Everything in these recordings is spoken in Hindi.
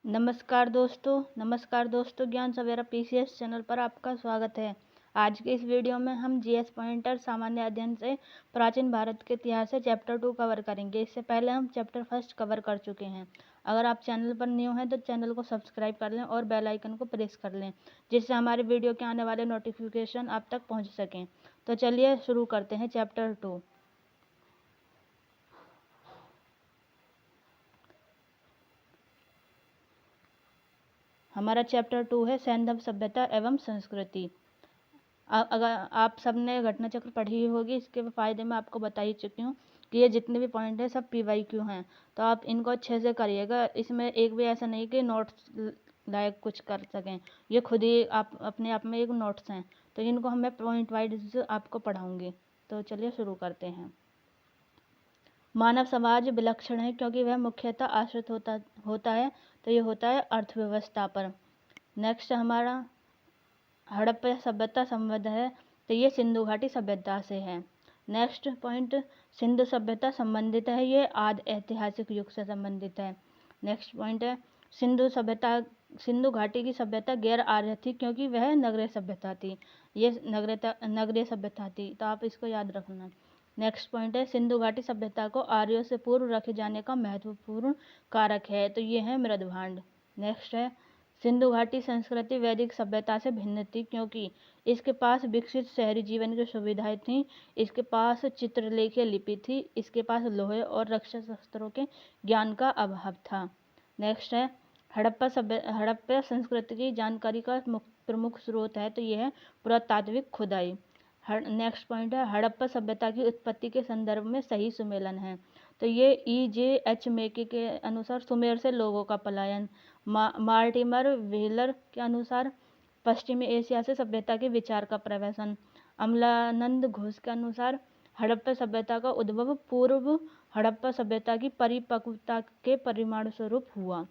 नमस्कार दोस्तों, ज्ञान सवेरा पीसीएस चैनल पर आपका स्वागत है। आज के इस वीडियो में हम जीएस पॉइंटर सामान्य अध्ययन से प्राचीन भारत के इतिहास से चैप्टर 2 कवर करेंगे। इससे पहले हम चैप्टर 1 कवर कर चुके हैं। अगर आप चैनल पर न्यू हैं तो चैनल को सब्सक्राइब कर लें और बेल आइकन को प्रेस कर लें, जिससे हमारे वीडियो के आने वाले नोटिफिकेशन आप तक पहुँच सकें। तो चलिए शुरू करते हैं चैप्टर 2। हमारा चैप्टर 2 है सैंधव सभ्यता एवं संस्कृति। अगर आप सबने घटना चक्र पढ़ी ही होगी, इसके फायदे मैं आपको बता ही चुकी हूँ कि ये जितने भी पॉइंट हैं सब पीवाईक्यू हैं, तो आप इनको अच्छे से करिएगा। इसमें एक भी ऐसा नहीं कि नोट्स लायक कुछ कर सकें, ये खुद ही आप अपने आप में एक नोट्स हैं, तो इनको मैं पॉइंट वाइज आपको पढ़ाऊँगी। तो चलिए शुरू करते हैं। मानव समाज विलक्षण है क्योंकि वह मुख्यतः आश्रित होता है, तो ये होता है अर्थव्यवस्था पर। नेक्स्ट हमारा हड़प्पा सभ्यता संबंध है, तो ये सिंधु घाटी सभ्यता से है। नेक्स्ट पॉइंट सिंधु सभ्यता संबंधित है, ये आदि ऐतिहासिक युग से संबंधित है। नेक्स्ट पॉइंट है सिंधु घाटी की सभ्यता गैर आर्य थी क्योंकि वह नगरीय सभ्यता थी। ये नगरीय सभ्यता थी, तो आप इसको याद रखना। नेक्स्ट पॉइंट है सिंधु घाटी सभ्यता को आर्यों से पूर्व रखे जाने का महत्वपूर्ण कारक है, तो ये है मृदभांड। नेक्स्ट है सिंधु घाटी संस्कृति वैदिक सभ्यता से भिन्न थी क्योंकि इसके पास विकसित शहरी जीवन की सुविधाएं थीं, इसके पास चित्रलेखीय लिपि थी, इसके पास लोहे और रक्षा शस्त्रों के ज्ञान का अभाव था। नेक्स्ट है हड़प्पा संस्कृति की जानकारी का प्रमुख स्रोत है, तो यह है पुरातात्विक खुदाई। नेक्स्ट पॉइंट है हड़प्पा सभ्यता की उत्पत्ति के संदर्भ में सही सुमेलन है, तो ये E.J.H. मेकी के अनुसार सुमेर से लोगों का पलायन। मार्टिमर व्हीलर के अनुसार पश्चिमी एशिया से सभ्यता के विचार का प्रवेशन। अमलानंद घोष के अनुसार हड़प्पा सभ्यता का उद्भव पूर्व हड़प्पा सभ्यता की परिपक्वता के परिणाम स्वरूप हुआ।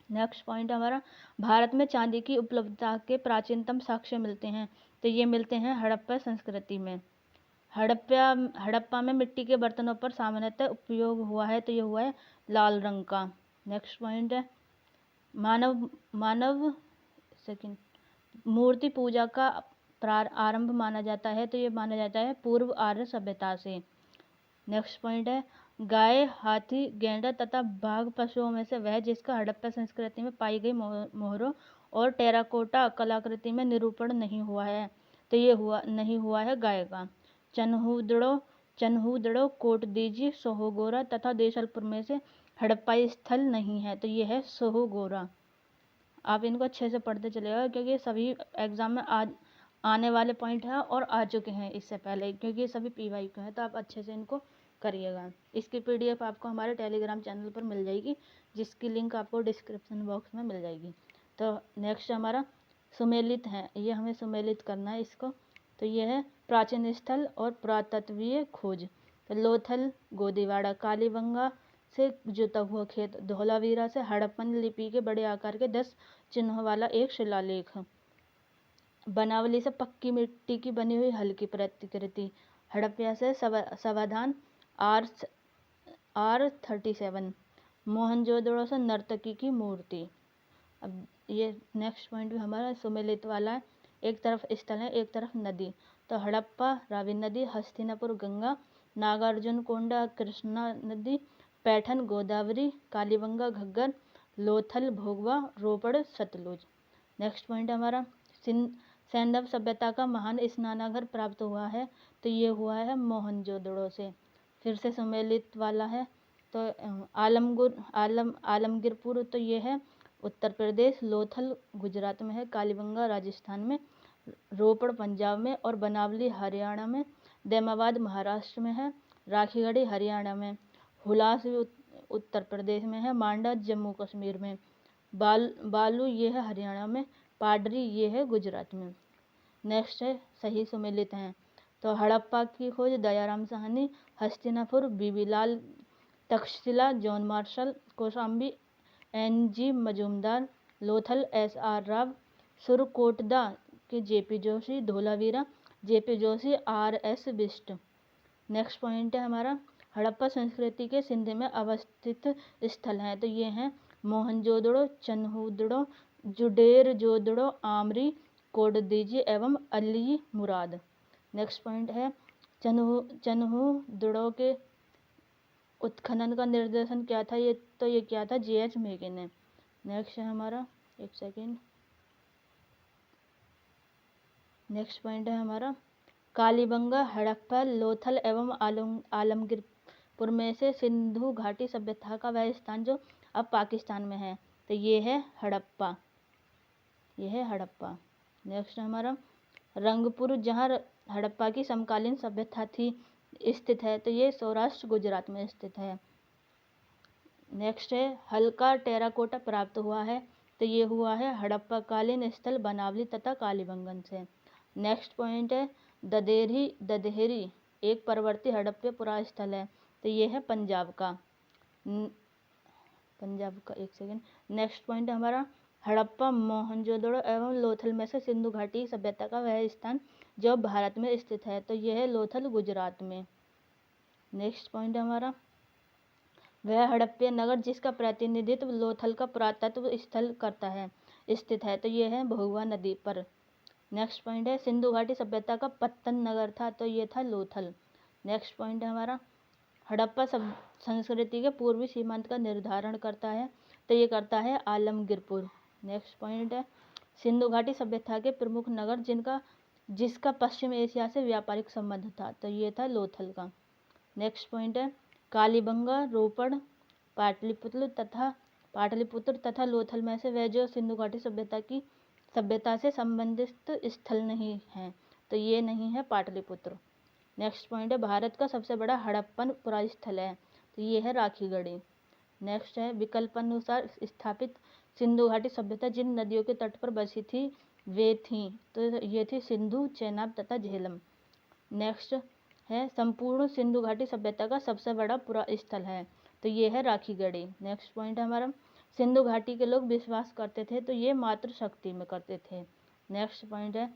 नेक्स्ट पॉइंट हमारा भारत में चांदी की उपलब्धता के प्राचीनतम साक्ष्य मिलते हैं, तो ये मिलते हैं हड़प्पा संस्कृति में। हड़प्पा में मिट्टी के बर्तनों पर सामान्यतः उपयोग हुआ है, तो ये हुआ है लाल रंग का। नेक्स्ट पॉइंट है मानव मूर्ति पूजा का आरंभ माना जाता है, तो ये माना जाता है पूर्व आर्य सभ्यता से। नेक्स्ट पॉइंट है गाय, हाथी, गैंडा तथा बाघ पशुओं में से वह जिसका हड़प्पा संस्कृति में पाई गई मोहरों और टेराकोटा कलाकृति में निरूपण नहीं हुआ है, तो ये नहीं हुआ है गाय का। चन्हूदड़ो, कोटदीजी, सोहोगोरा तथा देशलपुर में से हड़प्पाई स्थल नहीं है, तो ये है सोहोगोरा। आप इनको अच्छे से पढ़ते चलेगा क्योंकि ये सभी एग्जाम में आने वाले पॉइंट हैं और आ चुके हैं इससे पहले, क्योंकि ये सभी पीवाईक्यू हैं, तो आप अच्छे से इनको करिएगा। इसकी PDF आपको हमारे टेलीग्राम चैनल पर मिल जाएगी, जिसकी लिंक आपको डिस्क्रिप्शन बॉक्स में मिल जाएगी। तो नेक्स्ट हमारा सुमेलित है, ये हमें सुमेलित करना है इसको, तो ये है प्राचीन स्थल और पुरातत्वीय खोज। तो लोथल, गोदीवाड़ा, कालीबंगा से जुता हुआ खेत, धौलावीरा से हड़प्पन लिपि के बड़े आकार के 10 चिन्हों वाला एक शिलालेख। बनावली से पक्की मिट्टी की बनी हुई हल्की प्रतिकृति। हड़प्पा से समाधान R37। मोहनजोदड़ो से नर्तकी की मूर्ति। अब ये नेक्स्ट पॉइंट भी हमारा सुमेलित वाला है, एक तरफ स्थल है एक तरफ नदी, तो हड़प्पा रावी नदी, हस्तिनापुर गंगा, नागार्जुन कोंडा कृष्णा नदी, पैठन गोदावरी, कालीबंगा घग्गर, लोथल भोगवा, रोपड़ सतलुज। नेक्स्ट पॉइंट हमारा सैंधव सभ्यता का महान स्नानागार प्राप्त हुआ है, तो ये हुआ है मोहनजोदड़ो से। फिर से सुमेलित वाला है, तो आलमगीरपुर, तो ये है उत्तर प्रदेश, लोथल गुजरात में है, कालीबंगा राजस्थान में, रोपड़ पंजाब में और बनावली हरियाणा में, दैमाबाद महाराष्ट्र में है, राखीगढ़ी हरियाणा में, हुलास उत्तर प्रदेश में है, मांडा जम्मू कश्मीर में, बालू ये है हरियाणा में, पाडरी ये है गुजरात में। नेक्स्ट है सही सुमेलित हैं, तो हड़प्पा की खोज Dayaram Sahni, Hastinapur बीबीलाल, Takshashila John Marshall, Kaushambi N.G. Majumdar, Lothal S.R. Rao, Surkotada के J.P. Joshi, Dholavira J.P. Joshi, R.S. Bisht. Next point है हमारा हड़प्पा संस्कृति के सिंध में अवस्थित स्थल हैं, तो ये हैं मोहनजोदड़ो, चन्हूदड़ो, जुडेरजोदड़ो, आमरी, कोडदीजी एवं अली मुराद। नेक्स्ट पॉइंट है चन्हूदड़ो के उत्खनन का निर्देशन क्या था? ये क्या था? J.H. मेघे ने। नेक्स्ट है हमारा, एक सेकेंड, नेक्स्ट पॉइंट है हमारा कालीबंगा, हड़प्पा, लोथल एवं आलमगीरपुर में से सिंधु घाटी सभ्यता का वह स्थान जो अब पाकिस्तान में है, तो ये है हड़प्पा, ये है हड़प्पा। नेक्स्ट हमारा रंगपुर, जहाँ हड़प्पा की समकालीन सभ्यता थी स्थित है, तो ये सौराष्ट्र गुजरात में स्थित है। नेक्स्ट है हल्का टेराकोटा प्राप्त हुआ है, तो ये हुआ है हड़प्पा कालीन स्थल बनावली तथा कालीबंगन से। नेक्स्ट पॉइंट है ददेहरी एक परवर्ती हड़प्पा पुरा स्थल है, तो ये है पंजाब का, एक सेकेंड। नेक्स्ट पॉइंट है हमारा हड़प्पा, मोहनजोदड़ो एवं लोथल में से सिंधु घाटी सभ्यता का वह स्थान जो भारत में स्थित है, तो यह है लोथल गुजरात में। नेक्स्ट पॉइंट है हमारा वह हड़प्पा नगर जिसका प्रतिनिधित्व लोथल का पुरातत्व स्थल करता है स्थित है, तो यह है भभुआ नदी पर। नेक्स्ट पॉइंट है सिंधु घाटी सभ्यता का पत्तन नगर था, तो ये था लोथल। नेक्स्ट पॉइंट है हमारा हड़प्पा संस्कृति के पूर्वी सीमांत का निर्धारण करता है, तो ये करता है आलमगीरपुर। नेक्स्ट पॉइंट है सिंधु घाटी सभ्यता के प्रमुख नगर जिसका पश्चिम एशिया से व्यापारिक संबंध था, तो ये था लोथल का। नेक्स्ट पॉइंट है कालीबंगा, रोपड़, पाटलिपुत्र तथा लोथल में से वह जो सिंधु घाटी सभ्यता से संबंधित स्थल नहीं है, तो ये नहीं है पाटलिपुत्र। नेक्स्ट पॉइंट है भारत का सबसे बड़ा हड़प्पन पुरा स्थल है, तो ये है राखीगढ़ी। नेक्स्ट है विकल्पानुसार स्थापित सिंधु घाटी सभ्यता जिन नदियों के तट पर बसी थी वे थी, तो ये थी सिंधु, चेनाब तथा झेलम। नेक्स्ट है संपूर्ण सिंधु घाटी सभ्यता का सबसे बड़ा पुरा स्थल है, तो ये है राखीगढ़ी। नेक्स्ट पॉइंट है हमारा सिंधु घाटी के लोग विश्वास करते थे, तो ये मातृशक्ति में करते थे। नेक्स्ट पॉइंट है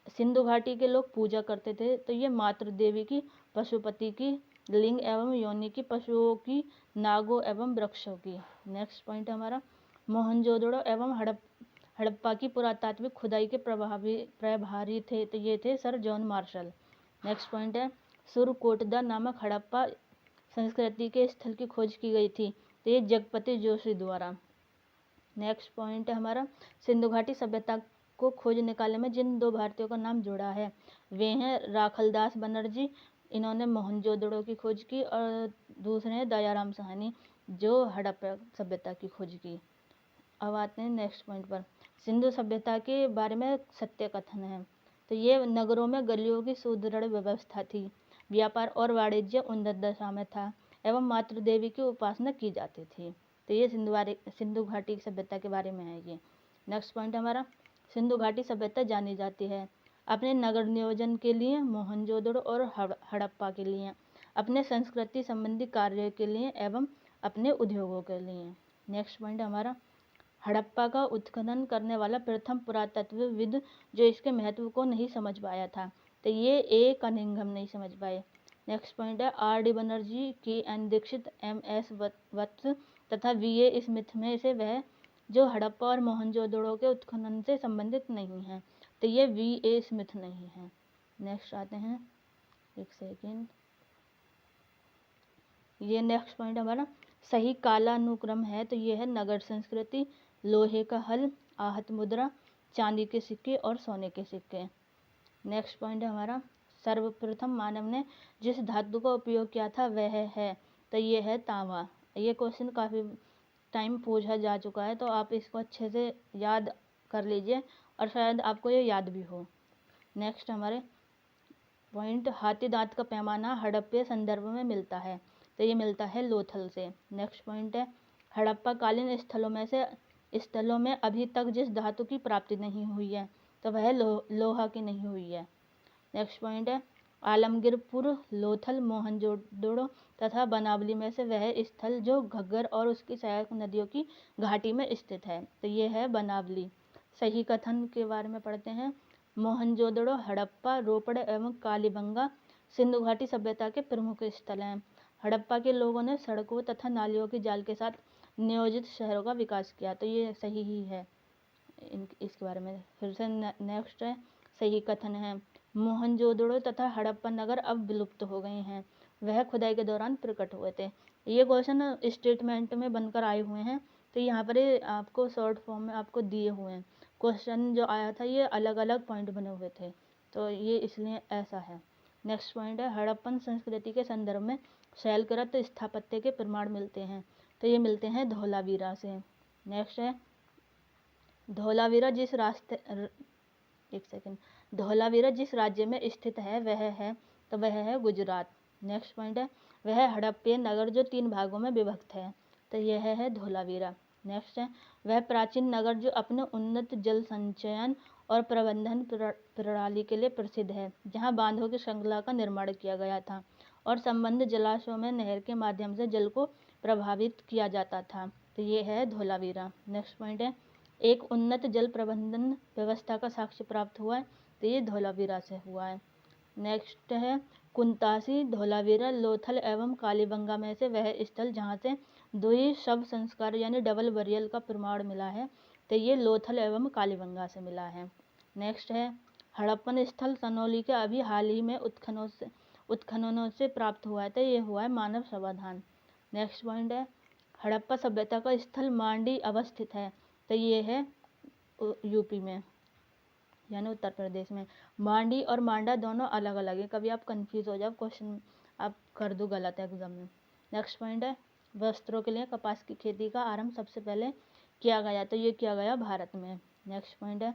सिंधु घाटी के लोग पूजा करते थे, तो ये मातृ देवी की, पशुपति की, लिंग एवं योनि की, पशुओं की, नागों एवं वृक्षों की। नेक्स्ट पॉइंट हमारा मोहनजोदड़ो एवं हड़प्पा की पुरातात्विक खुदाई के प्रभारी थे, तो ये थे sir John Marshall. Next point है सुरकोटदा नामक हड़प्पा संस्कृति के स्थल की खोज की गई थी, तो ये जगपति जोशी द्वारा। नेक्स्ट पॉइंट है हमारा सिंधु घाटी सभ्यता को खोज निकालने में जिन दो भारतीयों का नाम जुड़ा है वे हैं राखलदास बनर्जी, इन्होंने मोहनजोदड़ो की खोज की, और दूसरे हैं दयाराम साहनी जो हड़प्पा सभ्यता की खोज की। अब आते हैं नेक्स्ट पॉइंट पर सिंधु सभ्यता के बारे में सत्य कथन है, तो ये नगरों में गलियों की सुदृढ़ व्यवस्था थी, व्यापार और वाणिज्य उन्नत दशा में था एवं मातृ देवी की उपासना की जाती थी, तो ये सिंधु घाटी सभ्यता के बारे में है ये। नेक्स्ट पॉइंट हमारा सिंधु घाटी सभ्यता जानी जाती है अपने नगर नियोजन के लिए, मोहनजोदड़ो और हड़प्पा के लिए, अपने संस्कृति संबंधी कार्यों के लिए एवं अपने उद्योगों के लिए। नेक्स्ट पॉइंट हमारा हड़प्पा का उत्खनन करने वाला प्रथम पुरातत्वविद जो इसके महत्व को नहीं समझ पाया था, तो ये ए कनिंघम नहीं समझ पाए। नेक्स्ट पॉइंट है R.D. Banerjee, K.N. Dixit, M.S. वत्स तथा V.A. स्मिथ में से वह जो हड़प्पा और मोहनजोदड़ो के उत्खनन से संबंधित नहीं है, तो ये V.A. स्मिथ नहीं है। नेक्स्ट आते हैं, एक सेकेंड, ये नेक्स्ट पॉइंट हमारा सही कालानुक्रम है, तो ये है नगर संस्कृति, लोहे का हल, आहत मुद्रा, चांदी के सिक्के और सोने के सिक्के। नेक्स्ट पॉइंट है हमारा सर्वप्रथम मानव ने जिस धातु का उपयोग किया था वह है, तो ये है तांबा। ये क्वेश्चन काफ़ी टाइम पूछा जा चुका है, तो आप इसको अच्छे से याद कर लीजिए और शायद आपको ये याद भी हो। नेक्स्ट हमारे पॉइंट हाथी दांत का पैमाना हड़प्पा संदर्भ में मिलता है, तो ये मिलता है लोथल से। नेक्स्ट पॉइंट है हड़प्पा कालीन स्थलों में अभी तक जिस धातु की प्राप्ति नहीं हुई है, तो वह लोहा की नहीं हुई है। नेक्स्ट पॉइंट है आलमगीरपुर, लोथल, मोहनजोदड़ो तथा बनावली में से वह स्थल जो घग्गर और उसकी सहायक नदियों की घाटी में स्थित है, तो ये है बनावली। सही कथन के बारे में पढ़ते हैं। मोहनजोदड़ो, हड़प्पा, रोपड़ एवं कालीबंगा सिंधु घाटी सभ्यता के प्रमुख स्थल हैं। हड़प्पा के लोगों ने सड़कों तथा नालियों की जाल के साथ नियोजित शहरों का विकास किया। तो ये सही ही है इसके बारे में। फिर से नेक्स्ट है सही कथन है, मोहनजोदड़ो तथा हड़प्पा नगर अब विलुप्त हो गए हैं, वह खुदाई के दौरान प्रकट हुए थे। ये क्वेश्चन स्टेटमेंट में बनकर आए हुए हैं, तो यहाँ पर आपको शॉर्ट फॉर्म में आपको दिए हुए हैं। क्वेश्चन जो आया था ये अलग अलग पॉइंट बने हुए थे, तो ये इसलिए ऐसा है। नेक्स्ट पॉइंट है, हड़प्पन संस्कृति के संदर्भ में शैलकृत स्थापत्य के प्रमाण मिलते हैं, तो ये मिलते हैं धौलावीरा से। नेक्स्ट है, धौलावीरा जिस रास्ते धौलावीरा जिस राज्य में स्थित है वह है गुजरात। नेक्स्ट पॉइंट है, वह हड़प्पन नगर जो 3 भागों में विभक्त है, तो यह है धौलावीरा। नेक्स्ट है, वह प्राचीन नगर जो अपने उन्नत जल संचयन और प्रबंधन प्रणाली के लिए प्रसिद्ध है, जहां बांधों की श्रृंखला का निर्माण किया गया था और संबंध जलाशयों में नहर के माध्यम से जल को प्रभावित किया जाता था, तो ये है धौलावीरा। नेक्स्ट पॉइंट है, एक उन्नत जल प्रबंधन व्यवस्था का साक्ष्य प्राप्त हुआ है, तो ये धौलावीरा से हुआ है। नेक्स्ट है, कुंतासी धौलावीरा लोथल एवं कालीबंगा में से वह स्थल जहाँ से द्वि शव संस्कार यानी डबल बरियल का प्रमाण मिला है, तो ये लोथल एवं कालीबंगा से मिला है। नेक्स्ट है, हड़प्पन स्थल सनौली के अभी हाल ही में उत्खननों से प्राप्त हुआ है, तो ये हुआ है मानव समाधान। नेक्स्ट पॉइंट है, हड़प्पा सभ्यता का स्थल मांडी अवस्थित है, तो ये है यूपी में यानी उत्तर प्रदेश में। मांडी और मांडा दोनों अलग अलग है, कभी आप कंफ्यूज हो जाओ, क्वेश्चन आप कर दो गलत एग्जाम में। नेक्स्ट पॉइंट है, वस्त्रों के लिए कपास की खेती का आरंभ सबसे पहले किया गया, तो ये किया गया भारत में। नेक्स्ट पॉइंट है,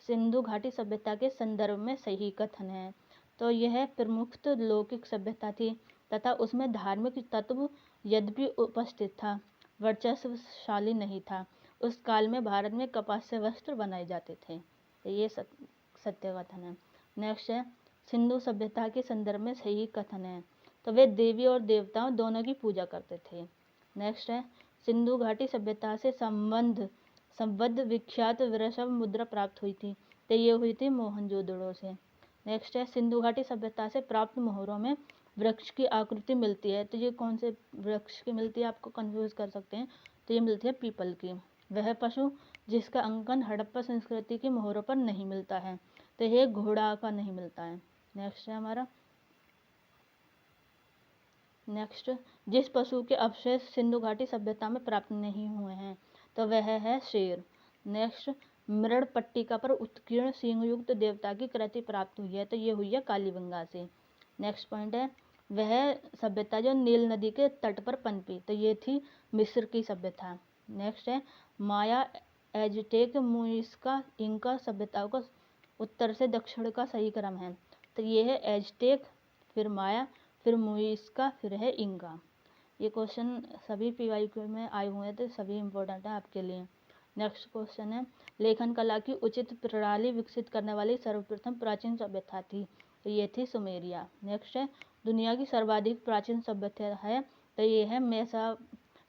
सिंधु घाटी सभ्यता के संदर्भ में सही कथन है, तो यह प्रमुख लौकिक सभ्यता थी तथा उसमें धार्मिक तत्व यद्यपि उपस्थित था, वर्चस्वशाली नहीं था। उस काल में भारत में कपास से वस्त्र बनाए जाते थे, तो ये सत्य कथन है। नेक्स्ट है, सिंधु सभ्यता के संदर्भ में सही कथन है, तो वे देवी और देवताओं दोनों की पूजा करते थे। नेक्स्ट है, सिंधु घाटी सभ्यता से संबद्ध विख्यात वृषभ मुद्रा प्राप्त हुई थी, तो ये हुई थी मोहनजोदड़ो से। नेक्स्ट है, सिंधु घाटी सभ्यता से प्राप्त मोहरों में वृक्ष की आकृति मिलती है, तो ये कौन से वृक्ष की मिलती है, आपको कंफ्यूज कर सकते हैं, तो ये मिलती है पीपल की। वह पशु जिसका अंकन हड़प्पा संस्कृति की मोहरों पर नहीं मिलता है, तो ये घोड़ा का नहीं मिलता है। नेक्स्ट है हमारा, नेक्स्ट, जिस पशु के अवशेष सिंधु घाटी सभ्यता में प्राप्त नहीं हुए हैं, तो वह है शेर। नेक्स्ट, मृण पट्टिका पर उत्कीर्ण सिंह युक्त देवता की कृति प्राप्त हुई है, तो ये हुई है कालीबंगा से। नेक्स्ट पॉइंट है, वह सभ्यता जो नील नदी के तट पर पनपी, तो ये थी मिस्र की सभ्यता। नेक्स्ट है, माया एजटेक मुइस्का इंका सभ्यताओं का उत्तर से दक्षिण का सही क्रम है, तो ये है एजटेक, फिर माया, फिर मुइस्का, फिर है इंका। ये क्वेश्चन सभी पीवाईक्यू में आए हुए हैं, तो सभी इम्पोर्टेंट है आपके लिए। नेक्स्ट क्वेश्चन है, लेखन कला की उचित प्रणाली विकसित करने वाली सर्वप्रथम प्राचीन सभ्यता थी, तो ये थी सुमेरिया। नेक्स्ट है, दुनिया की सर्वाधिक प्राचीन सभ्यता है, तो ये है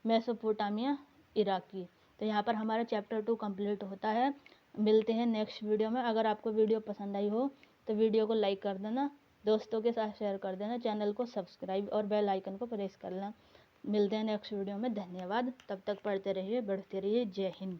मेसोपोटामिया इराकी। तो यहाँ पर हमारा चैप्टर 2 कंप्लीट होता है। मिलते हैं नेक्स्ट वीडियो में। अगर आपको वीडियो पसंद आई हो तो वीडियो को लाइक कर देना, दोस्तों के साथ शेयर कर देना, चैनल को सब्सक्राइब और बेल आइकन को प्रेस कर लेना। मिलते हैं नेक्स्ट वीडियो में। धन्यवाद। तब तक पढ़ते रहिए, बढ़ते रहिए। जय हिंद।